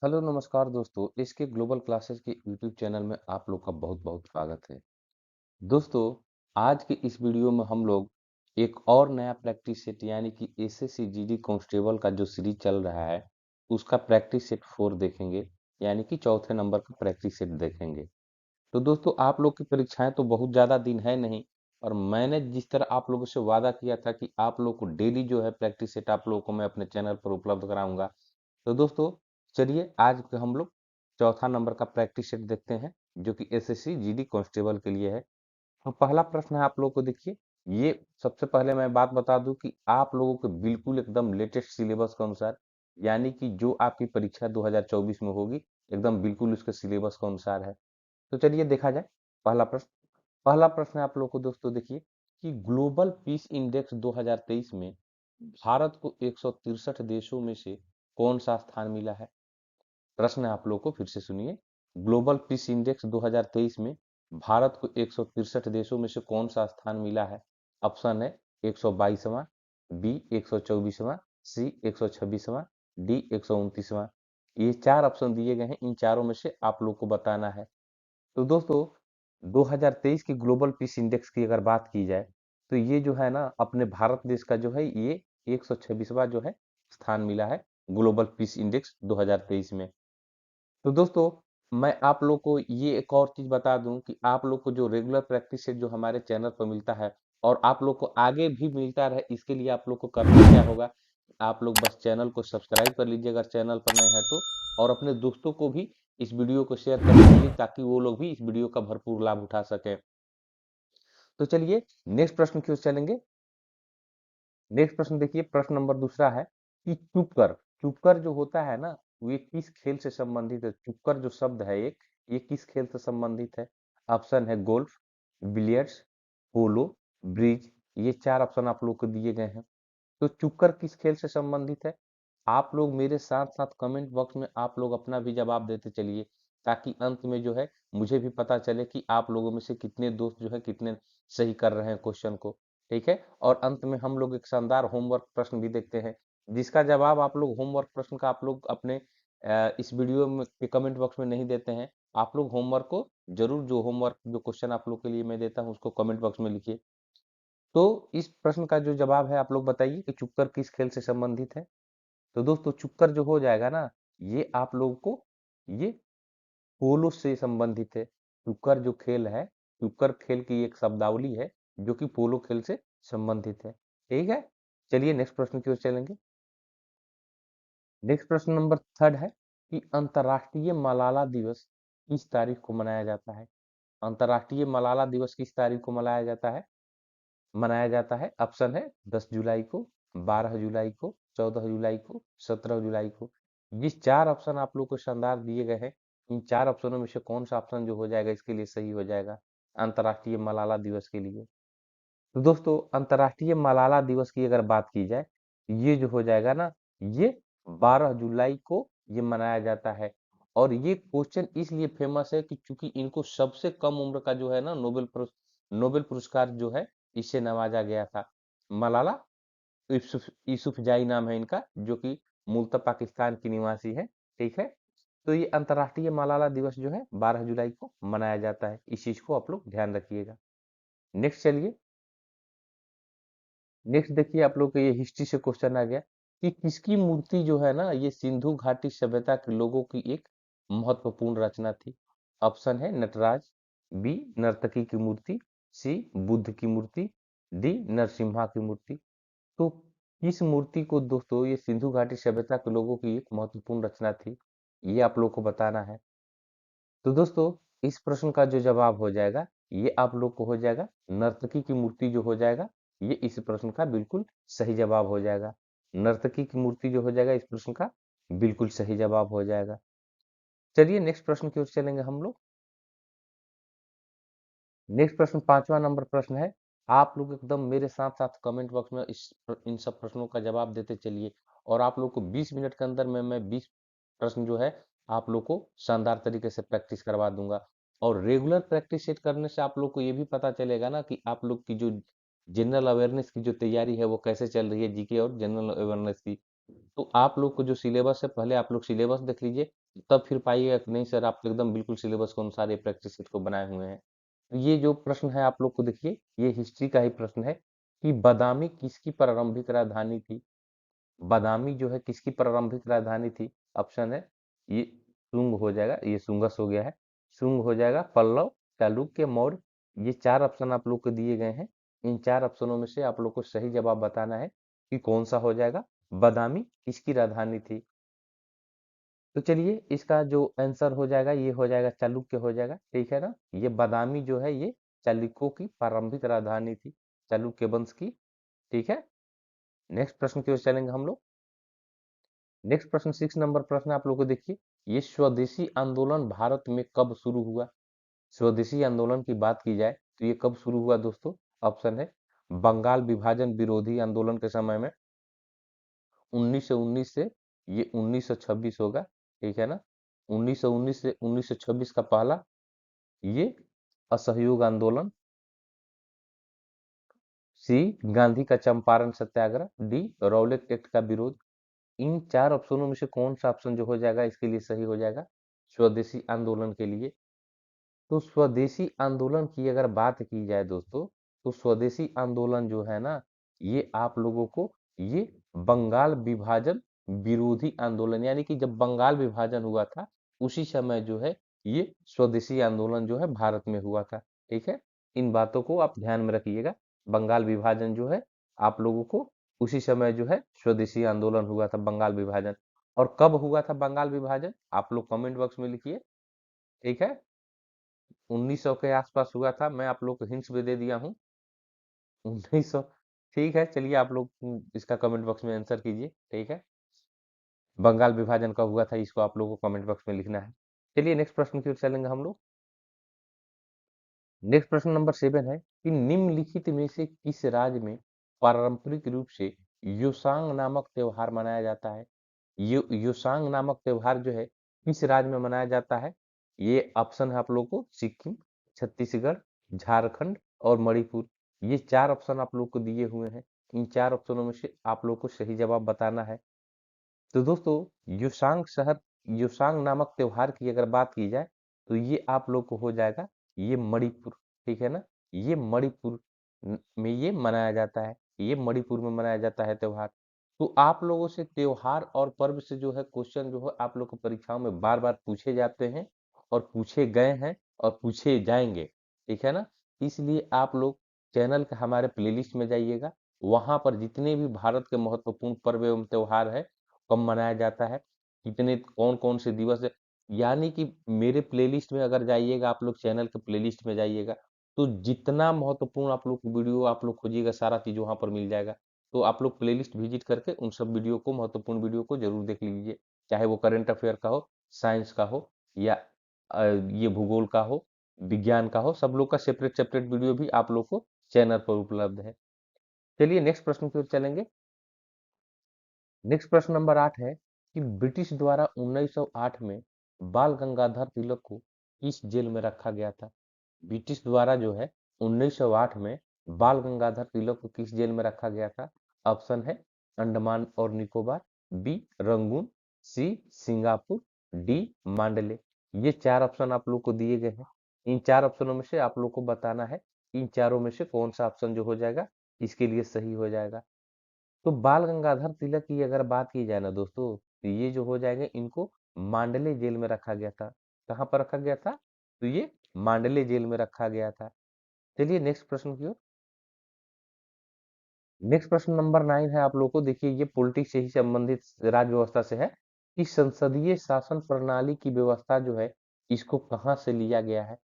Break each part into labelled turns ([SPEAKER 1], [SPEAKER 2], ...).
[SPEAKER 1] Hello नमस्कार दोस्तों, इसके ग्लोबल क्लासेस के यूट्यूब चैनल में आप लोग का बहुत बहुत स्वागत है। दोस्तों, आज के इस वीडियो में हम लोग एक और नया प्रैक्टिस सेट यानी कि एसएससी जीडी कांस्टेबल का जो सीरीज चल रहा है उसका प्रैक्टिस सेट 4 देखेंगे, यानी कि चौथे नंबर का प्रैक्टिस सेट देखेंगे। तो दोस्तों, आप लोग की परीक्षाएं तो बहुत ज़्यादा दिन है नहीं, और मैंने जिस तरह आप लोगों से वादा किया था कि आप लोग को डेली जो है प्रैक्टिस सेट आप लोगों को मैं अपने चैनल पर उपलब्ध कराऊंगा। तो दोस्तों, चलिए आज हम लोग चौथा नंबर का प्रैक्टिस सेट देखते हैं, जो कि एसएससी जीडी कांस्टेबल के लिए है। तो पहला प्रश्न है, आप लोगों को देखिए। ये सबसे पहले मैं बात बता दूं कि आप लोगों को बिल्कुल एकदम लेटेस्ट सिलेबस के अनुसार, यानी कि जो आपकी परीक्षा 2024 में होगी, एकदम बिल्कुल उसके सिलेबस के अनुसार है। तो चलिए देखा जाए। पहला प्रश्न है आप लोगों को दोस्तों, देखिए कि ग्लोबल पीस इंडेक्स 2023 में भारत को 163 देशों में से कौन सा स्थान मिला है। प्रश्न आप लोग को फिर से सुनिए। ग्लोबल पीस इंडेक्स 2023 में भारत को 163 देशों में से कौन सा स्थान मिला है। ऑप्शन है 122वां, बी 124वां, सी 126वां, डी 129वां। ये चार ऑप्शन दिए गए हैं, इन चारों में से आप लोग को बताना है। तो दोस्तों, 2023 की ग्लोबल पीस इंडेक्स की अगर बात की जाए, तो ये जो है ना अपने भारत देश का जो है ये 126वां जो है स्थान मिला है ग्लोबल पीस इंडेक्स 2023 में। तो दोस्तों, मैं आप लोग को ये एक और चीज बता दूं कि आप लोग को जो रेगुलर प्रैक्टिस है जो हमारे चैनल पर मिलता है और आप लोग को आगे भी मिलता रहे, इसके लिए आप लोग को करना क्या होगा। आप लोग बस चैनल को सब्सक्राइब कर लीजिए अगर चैनल पर नए हैं तो, और अपने दोस्तों को भी इस वीडियो को शेयर कर दीजिए ताकि वो लोग भी इस वीडियो का भरपूर लाभ उठा सके। तो चलिए नेक्स्ट प्रश्न की ओर चलेंगे। नेक्स्ट प्रश्न देखिए, प्रश्न नंबर दूसरा है कि चुपकर चुपकर जो होता है ना, ये किस खेल से संबंधित है। चुपकर जो शब्द है एक, ये किस खेल से संबंधित है। ऑप्शन है गोल्फ, बिलियर्ड्स, पोलो, ब्रिज। ये चार ऑप्शन आप लोग को दिए गए हैं। तो चुपकर किस खेल से संबंधित है। आप लोग मेरे साथ साथ कमेंट बॉक्स में आप लोग अपना भी जवाब देते चलिए, ताकि अंत में जो है मुझे भी पता चले कि आप लोगों में से कितने दोस्त जो है कितने सही कर रहे हैं क्वेश्चन को। ठीक है, और अंत में हम लोग एक शानदार होमवर्क प्रश्न भी देखते हैं, जिसका जवाब आप लोग होमवर्क प्रश्न का आप लोग अपने इस वीडियो में के कमेंट बॉक्स में नहीं देते हैं। आप लोग होमवर्क को जरूर, जो होमवर्क जो क्वेश्चन आप लोग के लिए मैं देता हूँ उसको कमेंट बॉक्स में लिखिए। तो इस प्रश्न का जो जवाब है आप लोग बताइए कि चुपकर किस खेल से संबंधित है। तो दोस्तों, चुपकर जो हो जाएगा ना, ये आप लोगों को ये पोलो से संबंधित है। चुपकर जो खेल है, चुपकर खेल की एक शब्दावली है जो कि पोलो खेल से संबंधित है। ठीक है, चलिए नेक्स्ट प्रश्न की ओर चलेंगे। नेक्स्ट प्रश्न नंबर थर्ड है कि अंतर्राष्ट्रीय मलाला दिवस किस तारीख को मनाया जाता है। अंतर्राष्ट्रीय मलाला दिवस किस तारीख को मनाया जाता है। ऑप्शन है 10 जुलाई को, 12 जुलाई को, 14 जुलाई को, 17 जुलाई को। ये चार ऑप्शन आप लोग को शानदार दिए गए हैं। इन चार ऑप्शनों में से कौन सा ऑप्शन जो हो जाएगा इसके लिए सही हो जाएगा अंतर्राष्ट्रीय मलाला दिवस के लिए। तो दोस्तों, अंतर्राष्ट्रीय मलाला दिवस की अगर बात की जाए, ये जो हो जाएगा ना, ये 12 जुलाई को ये मनाया जाता है। और ये क्वेश्चन इसलिए फेमस है कि चूंकि इनको सबसे कम उम्र का जो है ना नोबेल पुरस्कार जो है इससे नवाजा गया था। मलाला यूसुफजई नाम है इनका, जो कि मूलतः पाकिस्तान की निवासी है। ठीक है, तो ये अंतर्राष्ट्रीय मलाला दिवस जो है 12 जुलाई को मनाया जाता है। इस चीज को आप लोग ध्यान रखिएगा। नेक्स्ट चलिए। नेक्स्ट देखिए, आप लोग के ये हिस्ट्री से क्वेश्चन आ गया कि किसकी मूर्ति जो है ना ये सिंधु घाटी सभ्यता के लोगों की एक महत्वपूर्ण रचना थी। ऑप्शन है नटराज, बी नर्तकी की मूर्ति, सी बुद्ध की मूर्ति, डी नरसिम्हा की मूर्ति। तो किस मूर्ति को दोस्तों ये सिंधु घाटी सभ्यता के लोगों की एक महत्वपूर्ण रचना थी, ये आप लोग को बताना है। तो दोस्तों, इस प्रश्न का जो जवाब हो जाएगा ये आप लोग को हो जाएगा नर्तकी की मूर्ति जो हो जाएगा, ये इस प्रश्न का बिल्कुल सही जवाब हो जाएगा। नर्तकी की मूर्ति जो हो जाएगा इस प्रश्न का बिल्कुल सही जवाब हो जाएगा। चलिए नेक्स्ट प्रश्न की ओर चलेंगे हम लोग। नेक्स्ट प्रश्न पांचवा नंबर प्रश्न है। आप लोग एकदम मेरे साथ साथ कमेंट बॉक्स में इन सब प्रश्नों का जवाब देते चलिए, और आप लोग को 20 मिनट के अंदर में मैं 20 प्रश्न जो है आप लोग को शानदार तरीके से प्रैक्टिस करवा दूंगा। और रेगुलर प्रैक्टिस सेट करने से आप लोग को ये भी पता चलेगा ना कि आप लोग की जो जनरल अवेयरनेस की जो तैयारी है वो कैसे चल रही है, जीके और जनरल अवेयरनेस की। तो आप लोग को जो सिलेबस है, पहले आप लोग सिलेबस देख लीजिए, तब फिर पाइएगा कि नहीं सर, आप तो एकदम बिल्कुल सिलेबस के अनुसार ये प्रैक्टिस सेट को बनाए हुए हैं। तो ये जो प्रश्न है आप लोग को देखिए, ये हिस्ट्री का ही प्रश्न है कि बादामी किसकी प्रारंभिक राजधानी थी। बादामी जो है किसकी प्रारंभिक राजधानी थी? ऑप्शन है ये शुंग हो जाएगा, ये शुंगस हो गया है, शुंग हो जाएगा, पल्लव, चालुक्य, मौर्य। ये चार ऑप्शन आप लोग को दिए गए हैं। इन चार ऑप्शनों में से आप लोग को सही जवाब बताना है कि कौन सा हो जाएगा, बादामी किसकी राजधानी थी। तो चलिए इसका जो आंसर हो जाएगा ये हो जाएगा चालुक्य हो जाएगा, ठीक है ना। ये बादामी जो है ये चालुक्यों की प्रारंभिक राजधानी थी, चालुक्य वंश की, ठीक है। नेक्स्ट प्रश्न की ओर चलेंगे हम लोग। नेक्स्ट प्रश्न 6 नंबर प्रश्न आप लोग को देखिए, ये स्वदेशी आंदोलन भारत में कब शुरू हुआ? स्वदेशी आंदोलन की बात की जाए तो ये कब शुरू हुआ दोस्तों? ऑप्शन है बंगाल विभाजन विरोधी आंदोलन के समय में 1919 से ये 1926 होगा, ठीक है ना। 1919 से 1926 का पहला ये असहयोग आंदोलन, सी गांधी का चंपारण सत्याग्रह, डी रौलेट एक्ट का विरोध। इन चार ऑप्शनों में से कौन सा ऑप्शन जो हो जाएगा इसके लिए सही हो जाएगा स्वदेशी आंदोलन के लिए? तो स्वदेशी आंदोलन की अगर बात की जाए दोस्तों, तो स्वदेशी आंदोलन जो है ना, ये आप लोगों को ये बंगाल विभाजन विरोधी आंदोलन, यानी कि जब बंगाल विभाजन हुआ था उसी समय जो है ये स्वदेशी आंदोलन जो है भारत में हुआ था, ठीक है। इन बातों को आप ध्यान में रखिएगा। बंगाल विभाजन जो है आप लोगों को उसी समय जो है स्वदेशी आंदोलन हुआ था, बंगाल विभाजन। और कब हुआ था बंगाल विभाजन, आप लोग कमेंट बॉक्स में लिखिए, ठीक है। 1900 के आसपास हुआ था, मैं आप लोग को हिंट्स भी दे दिया हूँ। 1900, ठीक है। चलिए आप लोग इसका कमेंट बॉक्स में आंसर कीजिए, ठीक है। बंगाल विभाजन कब हुआ था इसको आप लोगों को कमेंट बॉक्स में लिखना है। चलिए नेक्स्ट प्रश्न की ओर चलेंगे हम लोग। नेक्स्ट प्रश्न नंबर 7 है कि निम्नलिखित में से किस राज्य में पारंपरिक रूप से योसांग नामक त्योहार मनाया जाता है? योसांग नामक त्योहार जो है किस राज्य में मनाया जाता है? ये ऑप्शन है आप लोगों को सिक्किम, छत्तीसगढ़, झारखंड और मणिपुर। ये चार ऑप्शन आप लोग को दिए हुए हैं। इन चार ऑप्शनों में से आप लोग को सही जवाब बताना है। तो दोस्तों योसांग नामक त्योहार की अगर बात की जाए तो ये आप लोग को हो जाएगा ये मणिपुर, ठीक है ना। ये मणिपुर में ये मनाया जाता है, ये मणिपुर में मनाया जाता है त्योहार। तो आप लोगों से त्योहार और पर्व से जो है क्वेश्चन जो है आप लोग को परीक्षाओं में बार बार पूछे जाते हैं और पूछे गए हैं और पूछे जाएंगे, ठीक है ना। इसलिए आप लोग चैनल के हमारे प्लेलिस्ट में जाइएगा, वहां पर जितने भी भारत के महत्वपूर्ण पर्व एवं त्योहार है कब मनाया जाता है, कितने कौन-कौन से दिवस है, यानी कि मेरे प्लेलिस्ट में अगर जाइएगा, आप लोग चैनल के प्लेलिस्ट में जाइएगा, तो जितना महत्वपूर्ण आप लोग वीडियो आप लोग खोजिएगा सारा चीज़ वहाँ पर मिल जाएगा। तो आप लोग प्लेलिस्ट विजिट करके उन सब वीडियो को, महत्वपूर्ण वीडियो को ज़रूर देख लीजिए। चाहे वो करंट अफेयर का हो, साइंस का हो या ये भूगोल का हो, विज्ञान का हो, सब लोग का सेपरेट-सेपरेट वीडियो भी आप लोग को चैनल पर उपलब्ध है। चलिए नेक्स्ट प्रश्न की ओर चलेंगे। नेक्स्ट प्रश्न नंबर 8 है कि ब्रिटिश द्वारा 1908 में बाल गंगाधर तिलक को किस जेल में रखा गया था? ब्रिटिश द्वारा जो है 1908 में बाल गंगाधर तिलक को किस जेल में रखा गया था? ऑप्शन है अंडमान और Nicobar, B Rangoon, C Singapore, D Mandalay. ये चार ऑप्शन आप लोग को दिए गए हैं। इन चार ऑप्शनों में से आप लोग को बताना है इन चारों में से कौन सा ऑप्शन जो हो जाएगा इसके लिए सही हो जाएगा। तो बाल गंगाधर तिलक की अगर बात की जाए ना दोस्तों, तो ये जो हो जाएंगे इनको मांडले जेल में रखा गया था। कहाँ पर रखा गया था? तो ये मांडले जेल में रखा गया था। चलिए नेक्स्ट प्रश्न की ओर। नेक्स्ट प्रश्न नंबर 9 है आप लोगों को, देखिए ये पॉलिटिक्स से ही संबंधित राज्य व्यवस्था से है कि संसदीय शासन प्रणाली की व्यवस्था जो है इसको कहाँ से लिया गया है?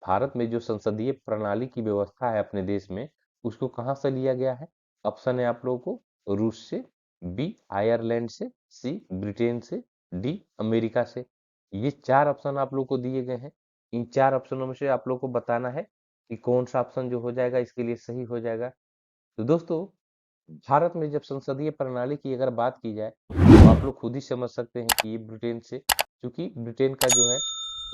[SPEAKER 1] भारत में जो संसदीय प्रणाली की व्यवस्था है अपने देश में, उसको कहाँ से लिया गया है? ऑप्शन है आप लोगों को रूस से, बी आयरलैंड से, सी ब्रिटेन से, डी अमेरिका से। ये चार ऑप्शन आप लोग को दिए गए हैं। इन चार ऑप्शनों में से आप लोग को बताना है कि कौन सा ऑप्शन जो हो जाएगा इसके लिए सही हो जाएगा। तो दोस्तों भारत में जब संसदीय प्रणाली की अगर बात की जाए तो आप लोग खुद ही समझ सकते हैं कि ये ब्रिटेन से, क्योंकि ब्रिटेन का जो है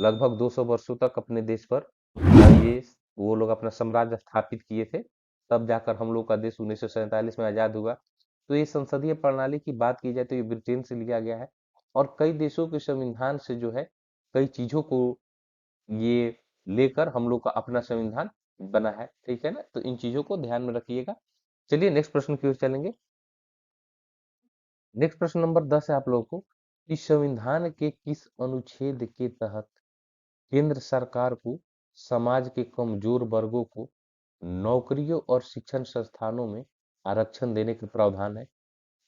[SPEAKER 1] लगभग 200 वर्षों तक अपने देश पर ये वो लोग अपना साम्राज्य स्थापित किए थे, तब जाकर हम लोग का देश 1947 में आजाद हुआ। तो ये संसदीय प्रणाली की बात की जाए तो ये ब्रिटेन से लिया गया है। और कई देशों के संविधान से जो है कई चीजों को ये लेकर हम लोग का अपना संविधान बना है, ठीक है ना। तो इन चीजों को ध्यान में रखिएगा। चलिए नेक्स्ट प्रश्न की ओर चलेंगे। नेक्स्ट प्रश्न नंबर 10 है आप लोगों को कि संविधान के किस अनुच्छेद के तहत केंद्र सरकार को समाज के कमजोर वर्गों को नौकरियों और शिक्षण संस्थानों में आरक्षण देने के प्रावधान है।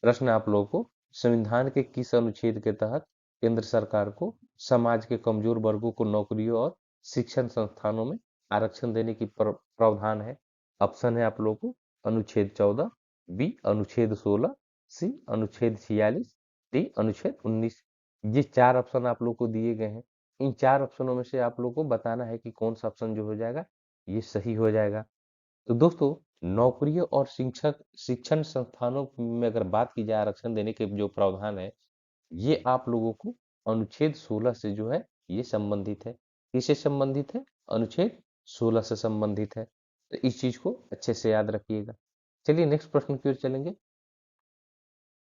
[SPEAKER 1] प्रश्न है आप लोगों को, संविधान के किस अनुच्छेद के तहत केंद्र सरकार को समाज के कमजोर वर्गों को नौकरियों और शिक्षण संस्थानों में आरक्षण देने की प्रावधान है। ऑप्शन है आप लोगों को अनुच्छेद 14, बी अनुच्छेद 16, सी अनुच्छेद 46, डी अनुच्छेद 19। ये चार ऑप्शन आप लोग को दिए गए हैं। इन चार ऑप्शनों में से आप लोग को बताना है कि कौन सा ऑप्शन जो हो जाएगा ये सही हो जाएगा। तो दोस्तों, नौकरियों और शिक्षक शिक्षण संस्थानों में अगर बात की जाए आरक्षण देने के जो प्रावधान है, ये आप लोगों को अनुच्छेद 16 से जो है ये संबंधित है। किससे संबंधित है? अनुच्छेद 16 से संबंधित है। तो इस चीज को अच्छे से याद रखिएगा। चलिए नेक्स्ट प्रश्न की ओर चलेंगे।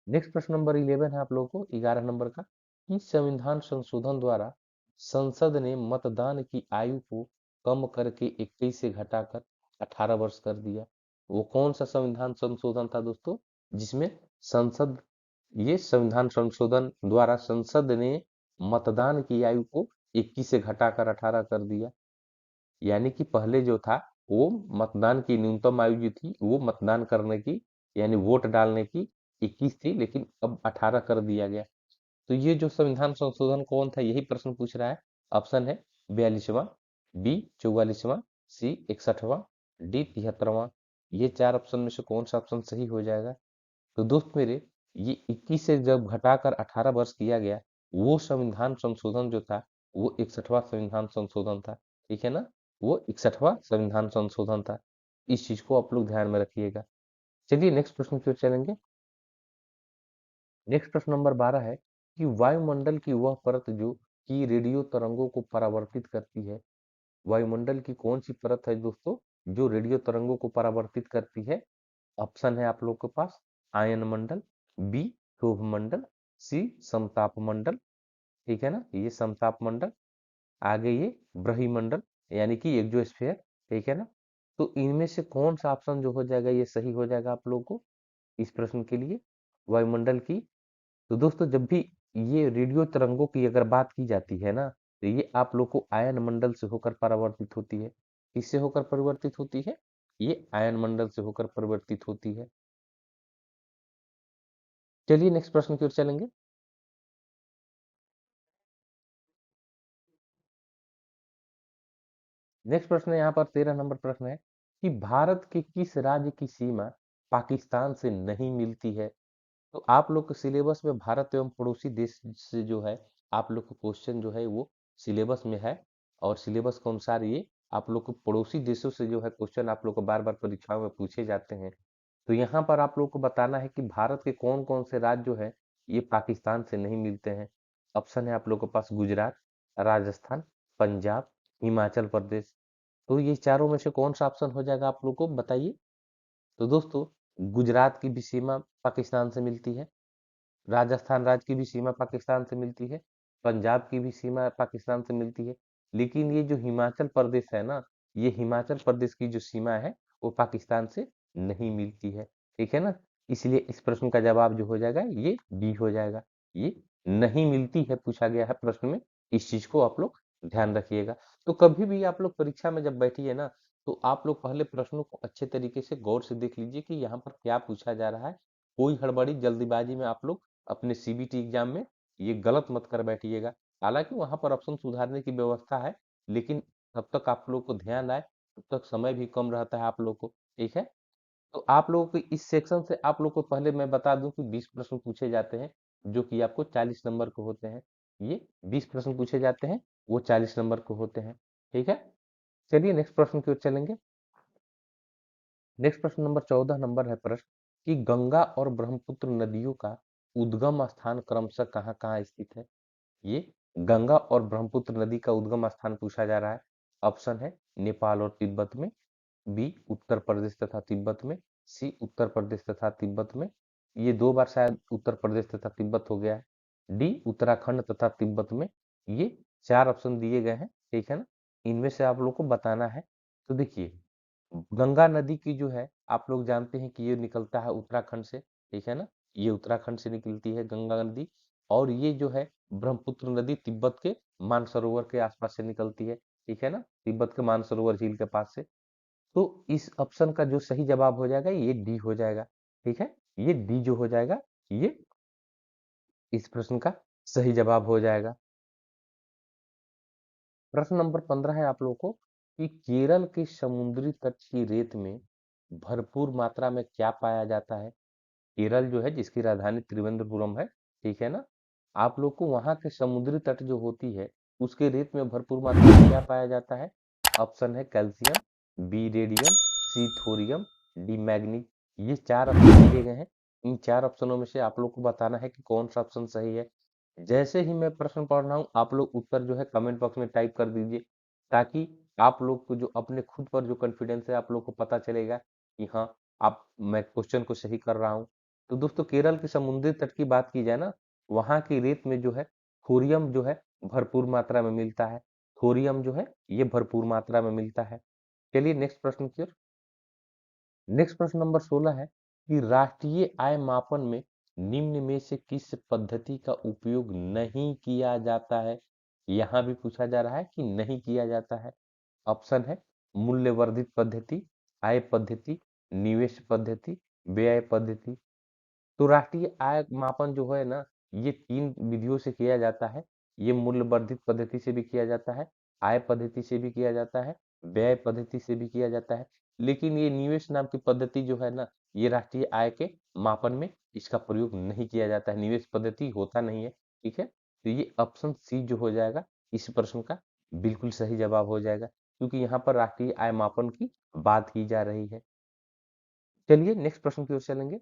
[SPEAKER 1] नेक्स्ट प्रश्न नंबर 11 है आप लोगों को, 11 नंबर का, कि संविधान संशोधन द्वारा संसद ने मतदान की आयु को कम करके 21 से घटाकर 18 वर्ष कर दिया। वो कौन सा संविधान संशोधन था दोस्तों, जिसमें संसद ये संविधान संशोधन द्वारा संसद ने मतदान की आयु को 21 से घटाकर 18 कर दिया। यानी कि पहले जो था वो मतदान की न्यूनतम आयु जो थी वो मतदान करने की यानी वोट डालने की 21 थी, लेकिन अब 18 कर दिया गया। तो ये जो संविधान संशोधन कौन था, यही प्रश्न पूछ रहा है। ऑप्शन है 42वां, बी 44वां, सी 61वां, डी 73वां। ये चार ऑप्शन में से कौन सा ऑप्शन सही हो जाएगा? तो दोस्त मेरे, ये 21 से जब घटाकर 18 वर्ष किया गया, वो संविधान संशोधन जो था वो 61वां संविधान संशोधन था, ठीक है ना। वो 61वां संविधान संशोधन था। इस चीज को आप लोग ध्यान में रखिएगा। चलिए नेक्स्ट प्रश्न की ओर चलेंगे। नेक्स्ट प्रश्न नंबर 12 है कि वायुमंडल की वह परत जो कि रेडियो तरंगों को परावर्तित करती है, वायुमंडल की कौन सी परत है दोस्तों जो रेडियो तरंगों को परावर्तित करती है? ऑप्शन है आप लोग के पास आयन मंडल, बी क्षोभ मंडल, सी समताप मंडल, ठीक है ना, ये समताप मंडल, आगे ये ब्रह्मंडल यानी कि एक्सोस्फीयर, ठीक है ना। तो इनमें से कौन सा ऑप्शन जो हो जाएगा ये सही हो जाएगा आप लोगों को इस प्रश्न के लिए, वायुमंडल की। तो दोस्तों, जब भी ये रेडियो तरंगों की अगर बात की जाती है ना, तो ये आप लोग को आयन मंडल से होकर परावर्तित होती है। किससे होकर परिवर्तित होती है? ये आयन मंडल से होकर परिवर्तित होती है। चलिए नेक्स्ट प्रश्न की ओर चलेंगे। नेक्स्ट प्रश्न यहाँ पर 13 नंबर प्रश्न है कि भारत के किस राज्य की सीमा पाकिस्तान से नहीं मिलती है? तो आप लोग के सिलेबस में भारत एवं पड़ोसी देश से जो है आप लोग को क्वेश्चन जो है वो सिलेबस में है, और सिलेबस के अनुसार ये आप लोग को पड़ोसी देशों से जो है क्वेश्चन आप लोग को बार बार परीक्षाओं में पूछे जाते हैं। तो यहाँ पर आप लोग को बताना है कि भारत के कौन कौन से राज्य जो है ये पाकिस्तान से नहीं मिलते हैं। ऑप्शन है आप लोग के पास गुजरात, राजस्थान, पंजाब, हिमाचल प्रदेश। तो ये चारों में से कौन सा ऑप्शन हो जाएगा आप लोग को बताइए। तो दोस्तों, गुजरात की भी सीमा पाकिस्तान से मिलती है, राजस्थान राज्य की भी सीमा पाकिस्तान से मिलती है, पंजाब की भी सीमा पाकिस्तान से मिलती है, लेकिन ये जो हिमाचल प्रदेश है ना, ये हिमाचल प्रदेश की जो सीमा है वो पाकिस्तान से नहीं मिलती है, ठीक है ना। इसलिए इस प्रश्न का जवाब जो हो जाएगा ये बी हो जाएगा। ये नहीं मिलती है पूछा गया है प्रश्न में, इस चीज को आप लोग ध्यान रखिएगा। तो कभी भी आप लोग परीक्षा में जब बैठिए ना, तो आप लोग पहले प्रश्नों को अच्छे तरीके से गौर से देख लीजिए कि यहाँ पर क्या पूछा जा रहा है। कोई हड़बड़ी जल्दीबाजी में आप लोग अपने सीबीटी एग्जाम में ये गलत मत कर बैठिएगा। हालांकि वहां पर ऑप्शन सुधारने की व्यवस्था है, लेकिन तब तक आप लोग को ध्यान आए तब तक समय भी कम रहता है आप लोग को, ठीक है। तो आप लोगों को इस सेक्शन से आप लोग को पहले मैं बता दूं कि 20 प्रश्न पूछे जाते हैं, जो कि आपको 40 नंबर के होते हैं। ये 20 प्रश्न पूछे जाते हैं, वो 40 नंबर के होते हैं, ठीक है। चलिए नेक्स्ट प्रश्न की ओर चलेंगे। नेक्स्ट प्रश्न नंबर 14 नंबर है प्रश्न कि गंगा और ब्रह्मपुत्र नदियों का उद्गम स्थान क्रमशः कहाँ कहाँ स्थित है? ये गंगा और ब्रह्मपुत्र नदी का उद्गम स्थान पूछा जा रहा है। ऑप्शन है नेपाल और तिब्बत में, बी उत्तर प्रदेश तथा तिब्बत में, सी उत्तर प्रदेश तथा तिब्बत में। ये दो बार शायद उत्तर प्रदेश तथा तिब्बत हो गया है, डी उत्तराखंड तथा तिब्बत में। ये 4 ऑप्शन दिए गए हैं, ठीक है ना? इनमें से आप लोग को बताना है। तो देखिए, गंगा नदी की जो है आप लोग जानते हैं कि ये निकलता है उत्तराखंड से, ठीक है ना? ये उत्तराखंड से निकलती है गंगा नदी। और ये जो है ब्रह्मपुत्र नदी तिब्बत के मानसरोवर के आसपास से निकलती है, ठीक है ना? तिब्बत के मानसरोवर झील के पास से। तो इस ऑप्शन का जो सही जवाब हो जाएगा ये डी हो जाएगा, ठीक है? ये डी जो हो जाएगा ये इस प्रश्न का सही जवाब हो जाएगा। प्रश्न नंबर 15 है आप लोगों को कि केरल के समुद्री तट की रेत में भरपूर मात्रा में क्या पाया जाता है? केरल जो है जिसकी राजधानी त्रिवेंद्रपुरम है, ठीक है ना? आप लोग को वहां के समुद्री तट जो होती है उसके रेत में भरपूर मात्रा में क्या पाया जाता है? ऑप्शन है कैल्शियम, बी रेडियम, सी थोरियम, डी मैग्नीज। ये 4 ऑप्शन दिए गए हैं। इन 4 ऑप्शनों में से आप लोग को बताना है कि कौन सा ऑप्शन सही है। जैसे ही मैं प्रश्न पढ़ रहा हूँ आप लोग उत्तर जो है कमेंट बॉक्स में टाइप कर दीजिए, ताकि आप लोग को जो अपने खुद पर जो कॉन्फिडेंस है आप लोग को पता चलेगा कि हाँ, आप मैं क्वेश्चन को सही कर रहा हूँ। तो दोस्तों, केरल के समुद्री तट की बात की जाए ना, वहां की रेत में जो है थोरियम जो है भरपूर मात्रा में मिलता है। थोरियम जो है ये भरपूर मात्रा में मिलता है। चलिए नेक्स्ट प्रश्न की ओर। नेक्स्ट प्रश्न नंबर 16 है कि राष्ट्रीय आय मापन में निम्न में से किस पद्धति का उपयोग नहीं किया जाता है? यहाँ भी पूछा जा रहा है कि नहीं किया जाता है। ऑप्शन है मूल्य वर्धित पद्धति, आय पद्धति, निवेश पद्धति, व्यय पद्धति। तो राष्ट्रीय आय मापन जो है ना, ये 3 विधियों से किया जाता है। ये मूल्य वर्धित पद्धति से भी किया जाता है, आय पद्धति से भी किया जाता है, व्यय पद्धति से भी किया जाता है। लेकिन ये निवेश नाम की पद्धति जो है ना, ये राष्ट्रीय आय के मापन में इसका प्रयोग नहीं किया जाता है। निवेश पद्धति होता नहीं है, ठीक है? तो ये ऑप्शन सी जो हो जाएगा इस प्रश्न का बिल्कुल सही जवाब हो जाएगा, क्योंकि यहाँ पर राष्ट्रीय आय मापन की बात की जा रही है। चलिए नेक्स्ट प्रश्न की ओर चलेंगे।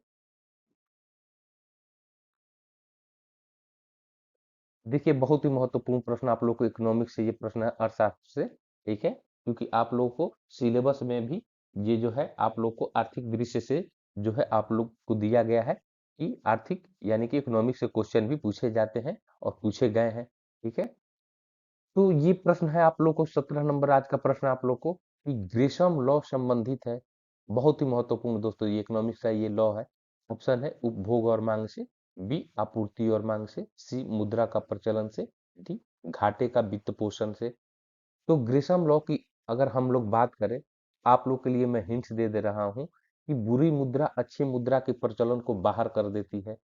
[SPEAKER 1] देखिए, बहुत ही महत्वपूर्ण प्रश्न आप लोग को इकोनॉमिक्स से ये प्रश्न है, अर्थशास्त्र से, ठीक है? क्योंकि आप लोगों को सिलेबस में भी ये जो है आप लोग को आर्थिक दृश्य से जो है आप लोग को दिया गया है कि आर्थिक यानी कि इकोनॉमिक्स से क्वेश्चन भी पूछे जाते हैं और पूछे गए हैं, ठीक है? तो ये प्रश्न है आप लोग को 17 नंबर आज का प्रश्न आप लोग को कि ग्रेशम लॉ संबंधित है। बहुत ही महत्वपूर्ण दोस्तों, ये इकोनॉमिक्स का ये लॉ है। ऑप्शन है उपभोग और मांग से, बी आपूर्ति और मांग से, सी मुद्रा का प्रचलन से, डी घाटे का वित्त पोषण से। तो ग्रेशम लॉ की अगर हम लोग बात करें, आप लोग के लिए मैं हिंट्स दे दे रहा हूँ कि बुरी मुद्रा अच्छी मुद्रा के प्रचलन को बाहर कर देती है।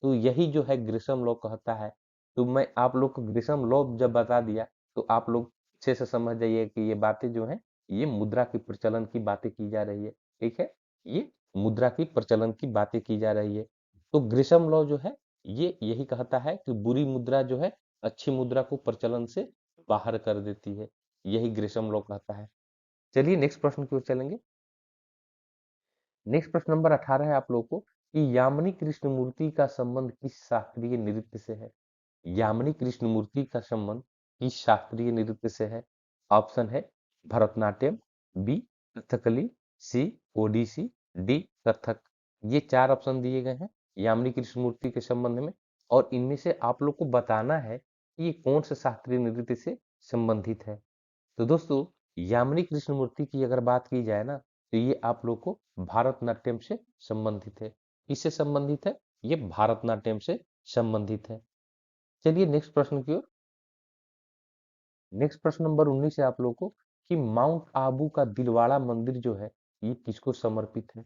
[SPEAKER 1] तो यही जो है ग्रेशम लॉ कहता है। तो मैं आप लोग को ग्रेशम लॉ जब बता दिया तो आप लोग अच्छे से समझ जाइए कि ये बातें जो हैं ये मुद्रा की प्रचलन की बातें की जा रही है, ठीक है? ये मुद्रा की प्रचलन की बातें की जा रही है। तो ग्रेशम लॉ जो है ये यही कहता है कि बुरी मुद्रा जो है अच्छी मुद्रा को प्रचलन से बाहर कर देती है। यही ग्रेशम लॉ कहता है। चलिए नेक्स्ट प्रश्न की ओर चलेंगे। नेक्स्ट प्रश्न नंबर 18 है आप लोगों को कि यामिनी कृष्णमूर्ति का संबंध किस शास्त्रीय नृत्य से है? यामिनी कृष्णमूर्ति का संबंध किस शास्त्रीय नृत्य से है? ऑप्शन है भरतनाट्यम, बी कथकली, सी ओडिसी, डी कथक। ये 4 ऑप्शन दिए गए हैं यामिनी कृष्णमूर्ति के संबंध में, और इनमें से आप लोग को बताना है कि ये कौन से शास्त्रीय नृत्य से संबंधित है। तो दोस्तों, यामिनी कृष्णमूर्ति की अगर बात की जाए ना, तो ये आप लोग को भारतनाट्यम से संबंधित है। किससे संबंधित है? ये भारतनाट्यम से संबंधित है। चलिए नेक्स्ट प्रश्न की ओर। नेक्स्ट प्रश्न नंबर 19 है आप लोग को कि माउंट आबू का दिलवाड़ा मंदिर जो है ये किसको समर्पित है?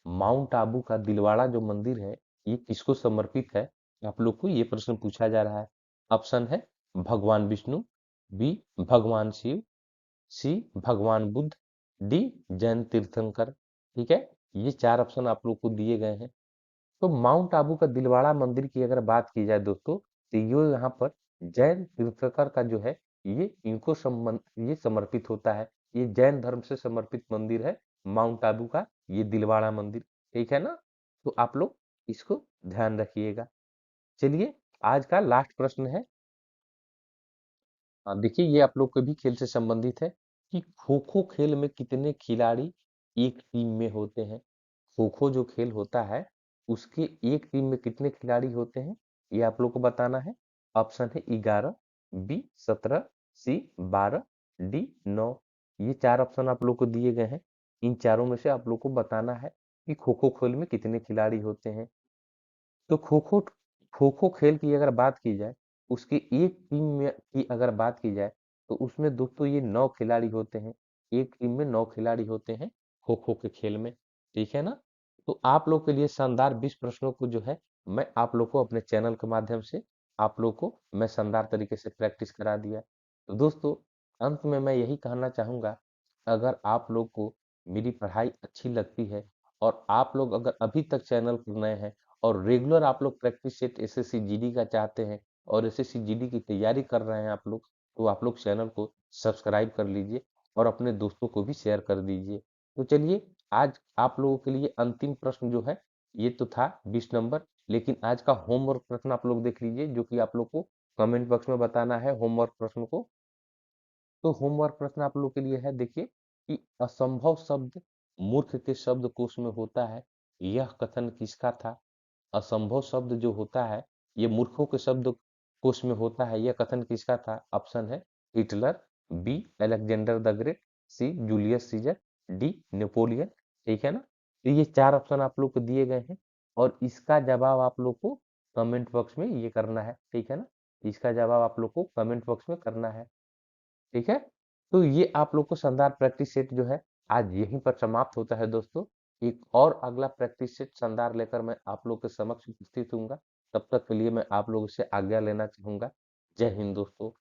[SPEAKER 1] माउंट आबू का दिलवाड़ा जो मंदिर है ये किसको समर्पित है? आप लोग को ये प्रश्न पूछा जा रहा है। ऑप्शन है भगवान विष्णु, बी भगवान शिव, सी भगवान बुद्ध, डी जैन तीर्थंकर। ठीक है, ये 4 ऑप्शन आप लोग को दिए गए हैं। तो माउंट आबू का दिलवाड़ा मंदिर की अगर बात की जाए दोस्तों, तो ये यहाँ पर जैन तीर्थंकर का जो है ये इनको संबंध ये समर्पित होता है। ये जैन धर्म से समर्पित मंदिर है माउंट आबू का ये दिलवाड़ा मंदिर, ठीक है ना? तो आप लोग इसको ध्यान रखिएगा। चलिए, आज का लास्ट प्रश्न है। देखिए, ये आप लोग के भी खेल से संबंधित है कि खो खो खेल में कितने खिलाड़ी एक टीम में होते हैं? खो खो जो खेल होता है उसके एक टीम में कितने खिलाड़ी होते हैं ये आप लोग को बताना है। ऑप्शन है 11, बी 17, सी 12, डी 9। ये 4 ऑप्शन आप लोग को दिए गए हैं। इन चारों में से आप लोग को बताना है कि खो-खो खेल में कितने खिलाड़ी होते हैं। तो खो-खो खेल की अगर बात की जाए, उसकी एक टीम में की अगर बात की जाए, तो उसमें दोस्तों ये 9 खिलाड़ी होते हैं। एक टीम में 9 खिलाड़ी होते हैं खो-खो के खेल में, ठीक है ना? तो आप लोग के लिए शानदार 20 प्रश्नों को जो है, मैं आप लोग को अपने चैनल के माध्यम से आप लोग को मैं शानदार तरीके से प्रैक्टिस करा दिया। तो दोस्तों, अंत में मैं यही कहना चाहूँगा, अगर आप लोग को मेरी पढ़ाई अच्छी लगती है और आप लोग अगर अभी तक चैनल पर नए हैं और रेगुलर आप लोग प्रैक्टिस सेट एसएससी जीडी का चाहते हैं और एसएससी जीडी की तैयारी कर रहे हैं आप लोग, तो आप लोग चैनल को सब्सक्राइब कर लीजिए और अपने दोस्तों को भी शेयर कर दीजिए। तो चलिए, आज आप लोगों के लिए अंतिम प्रश्न जो है, ये तो था 20 नंबर, लेकिन आज का होमवर्क प्रश्न आप लोग देख लीजिए, जो कि आप लोग को कमेंट बॉक्स में बताना है होमवर्क प्रश्न को। तो होमवर्क प्रश्न आप लोग के लिए है, देखिए कि असंभव शब्द मूर्ख के शब्दकोश में होता है, यह कथन किसका था? असंभव शब्द जो होता है, ये मूर्खों के शब्दकोश में होता है, यह कथन किसका था? ऑप्शन है Hitler, B Alexander the Great, C Julius Caesar, D Napoleon, ठीक है ना? तो ये 4 ऑप्शन आप लोग को दिए गए हैं और इसका जवाब आप लोग को कमेंट बॉक्स में ये करना है, ठीक है ना? इसका जवाब आप लोग को कमेंट बॉक्स में करना है। ठीक है? तो ये आप लोग को शानदार प्रैक्टिस सेट जो है, आज यहीं पर समाप्त होता है दोस्तों। एक और अगला प्रैक्टिस सेट शानदार लेकर मैं आप लोग के समक्ष उपस्थित होऊँगा। तब तक के लिए मैं आप लोगों से आज्ञा लेना चाहूँगा। जय हिंद दोस्तों।